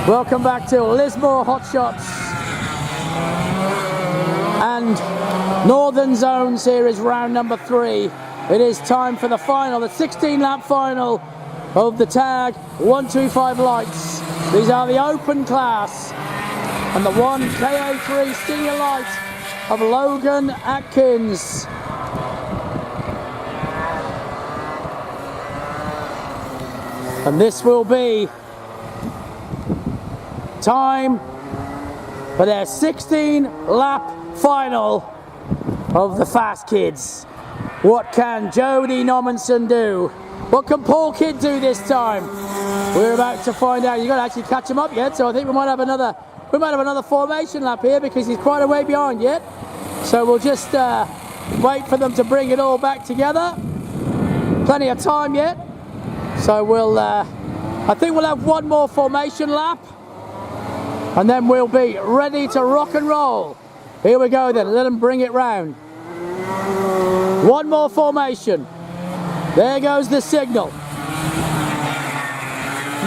Welcome back to Lismore Hot Shots and Northern Zone Series round number 3. It is time for the final, the 16-lap final of the tag 125 lights. These are the open class and the one ka3 senior light of Logan Atkins. And this will be time for their 16-lap final of the Fast Kids. What can Jody Nomanson do? What can Paul Kidd do this time? We're about to find out. You've got to actually catch him up yet, so I think we might have another formation lap here because he's quite a way behind yet. So we'll just wait for them to bring it all back together. Plenty of time yet. So I think we'll have one more formation lap and then we'll be ready to rock and roll. Here we go then, let them bring it round. One more formation. There goes the signal.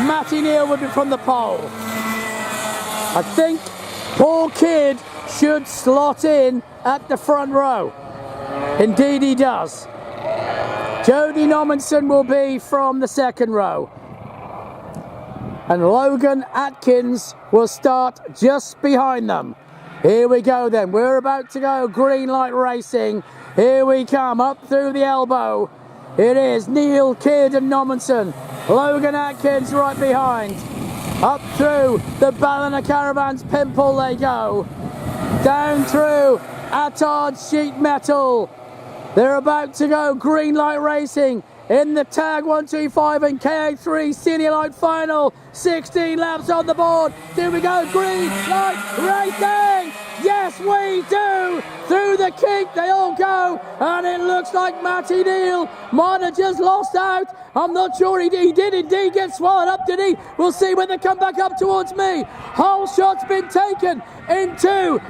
Matty Neal will be from the pole. I think Paul Kidd should slot in at the front row. Indeed he does. Jody Nomanson will be from the second row. And Logan Atkins will start just behind them. Here we go then. We're about to go green light racing. Here we come up through the elbow. It is Neal, Kidd and Nomanson. Logan Atkins right behind. Up through the Ballina Caravans pimple they go. Down through Attard's sheet metal. They're about to go green light racing in the tag 125 and ka3 senior light final. 16 laps on the board. Here we go, green light racing. Yes, we do. Through the kink they all go, and it looks like Matty Neal might have just lost out. I'm not sure he did indeed get swallowed up, did he? We'll see when they come back up towards me. Whole shot's been taken into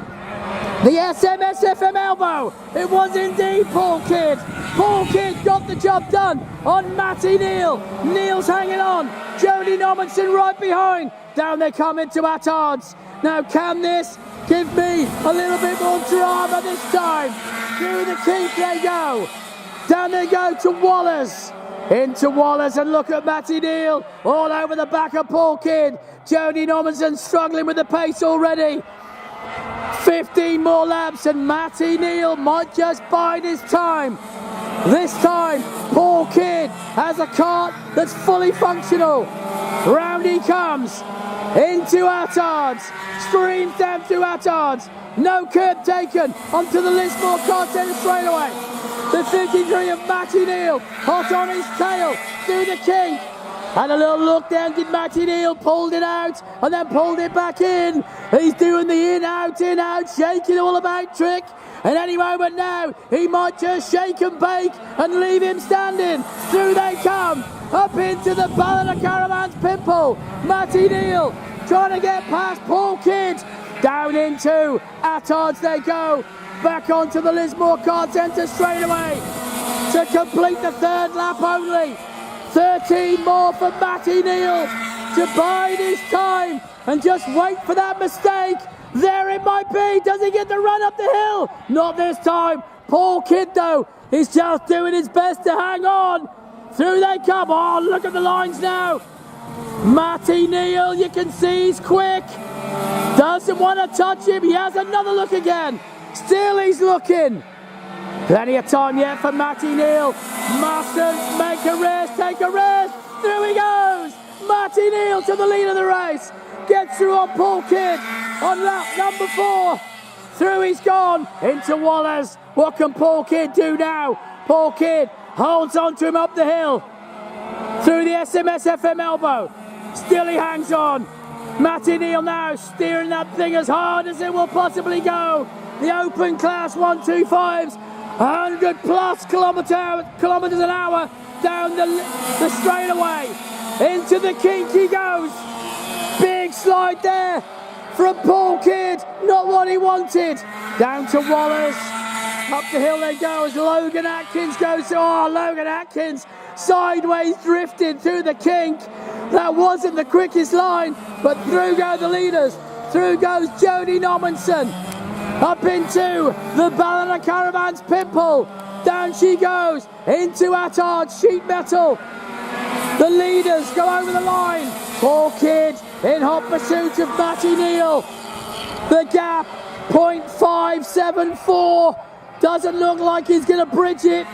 the SMSFM elbow. It was indeed Paul Kidd. Paul Kidd got the job done on Matty Neal. Neal's hanging on. Jody Nomanson right behind. Down they come into Attard's. Now can this give me a little bit more drama this time? Through the kink they go. Down they go to Wallace. Into Wallace, and look at Matty Neal all over the back of Paul Kidd. Jody Nomanson struggling with the pace already. 15 more laps and Matty Neal might just bide his time. This time Paul Kidd has a cart that's fully functional. Round he comes into Attard's, streams down through Attard's. No curb taken onto the Lismore car centre straight away. The 53 of Matty Neal hot on his tail through the kink. And a little look down, did Matty Neal, pulled it out and then pulled it back in. He's doing the in, out, shaking all about trick. And any moment now, he might just shake and bake and leave him standing. Through they come, up into the Ballina Caravans pimple. Matty Neal trying to get past Paul Kidd. Down into Attard's they go. Back onto the Lismore car centre straight away. To complete the third lap only. 13 more for Matty Neal to bide his time and just wait for that mistake. There it might be. Does he get the run up the hill? Not this time. Paul Kidd though is just doing his best to hang on. Through they come. Oh, look at the lines now. Matty Neal, you can see he's quick. Doesn't want to touch him. He has another look again. Still he's looking. Plenty of time yet for Matty Neal. Mustn't make a rest, take a rest. Through he goes. Matty Neal to the lead of the race. Gets through on Paul Kidd on lap number 4. Through he's gone into Wallace. What can Paul Kidd do now? Paul Kidd holds on to him up the hill. Through the SMSFM elbow. Still he hangs on. Matty Neal now steering that thing as hard as it will possibly go. The open class 125s. 100 plus kilometers an hour down the straightaway. Into the kink he goes. Big slide there from Paul Kidd. Not what he wanted. Down to Wallace. Up the hill they go as Logan Atkins goes. Oh, Logan Atkins sideways drifted through the kink. That wasn't the quickest line, but through go the leaders. Through goes Jodie Normanson. Up into the Ballina Caravan's Pimple. Down she goes into Attard Sheet Metal. The leaders go over the line. Paul Kidd in hot pursuit of Matty Neal. The gap, 0.574. Doesn't look like he's going to bridge it.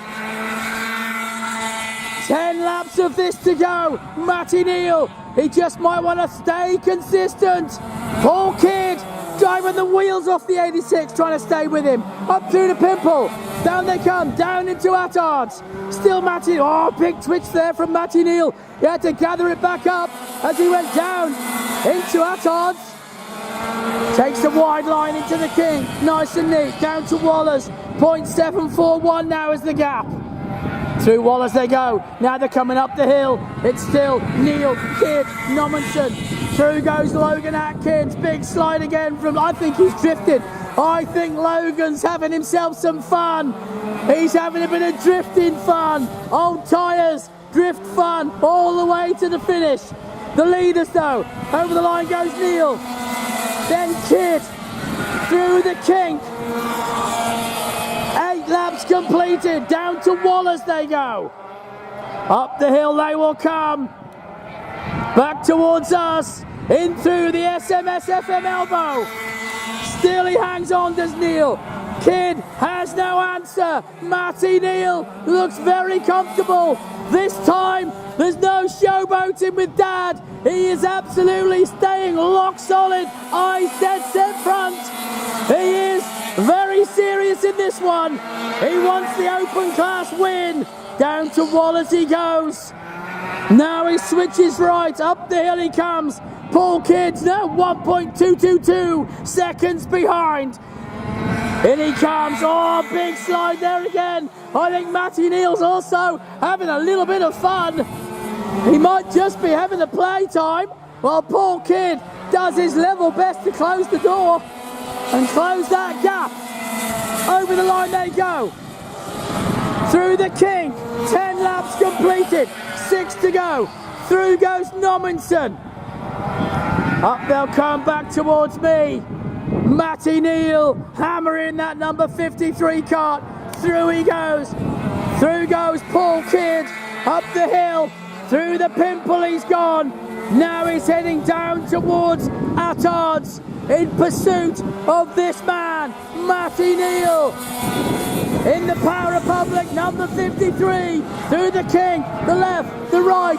10 laps of this to go. Matty Neal, he just might want to stay consistent. Paul Kidd driving the wheels off the 86, trying to stay with him. Up through the Pimple. Down they come, down into Attards. Still Matty, oh, big twitch there from Matty Neal. He had to gather it back up as he went down into Attards. Takes the wide line into the King, nice and neat, down to Wallers. 0.741 now is the gap. Through Wallers they go, now they're coming up the hill. It's still Neal, Kidd, Normanson. Through goes Logan Atkins, big slide again from, I think he's drifted. I think Logan's having himself some fun. He's having a bit of drifting fun. Old tyres, drift fun, all the way to the finish. The leaders though, over the line goes Neal. Then Kidd, through the kink. 8 laps completed, down to Wallers they go. Up the hill they will come. Back towards us, in through the SMS FM elbow. Still he hangs on, does Neal. Kidd has no answer. Matty Neal looks very comfortable. This time, there's no showboating with Dad. He is absolutely staying lock solid. Eyes dead set front. He is very serious in this one. He wants the open class win. Down to Wallers he goes. Now he switches right. Up the hill he comes. Paul Kidd's now 1.222 seconds behind. In he comes. Oh, big slide there again. I think Matty Neal's also having a little bit of fun. He might just be having the play time while Paul Kidd does his level best to close the door and close that gap. Over the line they go. Through the King. 10 laps completed. 6 to go. Through goes Normanson. Up they'll come back towards me. Matty Neal hammering that number 53 cart. Through he goes. Through goes Paul Kidd. Up the hill. Through the Pimple he's gone. Now he's heading down towards Attards in pursuit of this man, Matty Neal. In the Power Republic, number 53. Through the King, the left, the right.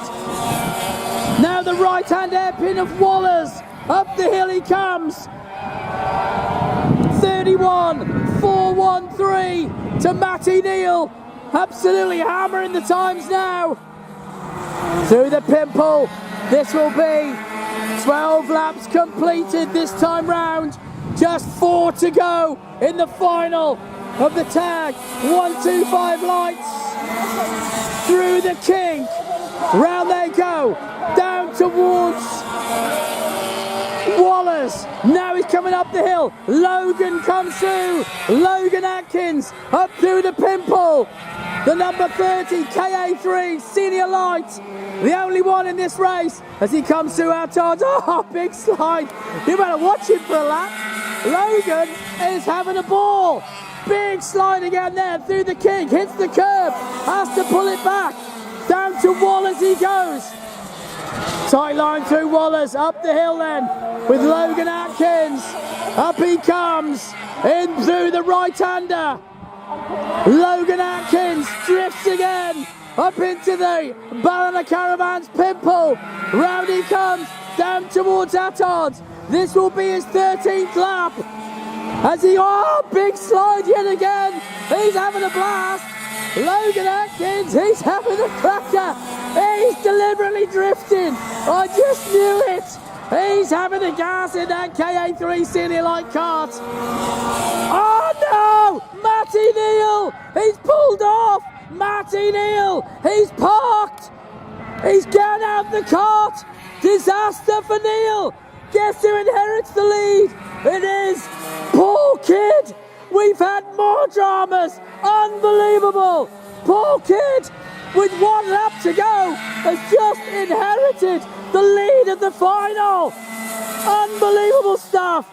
Now the right-hand hairpin of Wallers. Up the hill he comes. 31.413 to Matty Neal. Absolutely hammering the times now. Through the Pimple. This will be 12 laps completed this time round. Just 4 to go in the final of the tag. 125 lights. Through the King. Round they go. Down towards Wallers. Now he's coming up the hill. Logan comes through. Logan Atkins up through the Pimple. The number 30 ka3 Senior Light. The only one in this race as he comes through our charge. Oh, big slide. You better watch him for a lap. Logan is having a ball. Big slide again there through the King. Hits the curb. Has to pull it back. Down to Wallers he goes. Tight line through Wallers. Up the hill then with Logan Atkins. Up he comes. In through the right-hander. Logan Atkins drifts again. Up into the Ballina Caravan's Pimple. Round he comes. Down towards Attards. This will be his 13th lap. As he, oh, big slide yet again. He's having a blast. Logan Atkins, he's having a cracker. He's deliberately drifting. I just knew it. He's having a gas in that ka3 Senior Light cart. Oh no! Matty Neal! He's pulled off! Matty Neal! He's parked! He's getting out of the cart! Disaster for Neal! Guess who inherits the lead? It is Paul Kidd! We've had more dramas! Unbelievable! Paul Kidd, with 1 lap to go, has just inherited the lead of the final. Unbelievable stuff.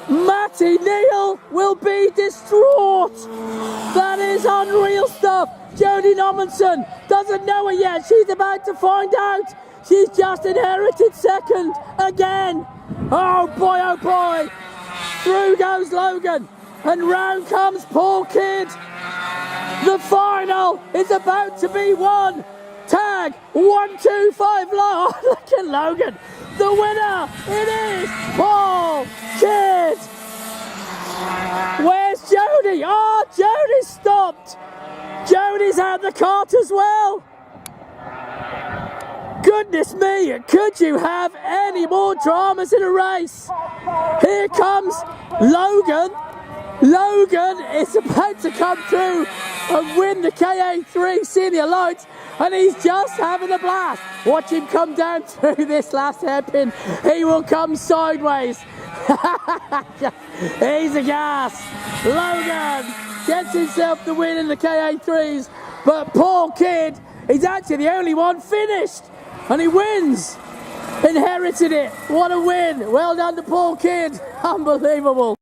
Matty Neal will be distraught. That is unreal stuff. Jodie Normanson doesn't know it yet. She's about to find out. She's just inherited second again. Oh boy, through goes Logan and round comes Paul Kidd. The final is about to be won. Tag 1, 2, 5 low. Oh, look at Logan. The winner, it is Paul Kidd. Where's Jodie? Oh, Jodie stopped. Jodie's out the cart as well. Goodness me, could you have any more dramas in a race? Here comes Logan. Logan is about to come through and win the ka3 Senior Lights, and he's just having a blast. Watch him come down through this last hairpin. He will come sideways. He's a gas. Logan gets himself the win in the ka3s, but Paul Kidd is actually the only one finished, and he wins. Inherited it. What a win. Well done to Paul Kidd. Unbelievable.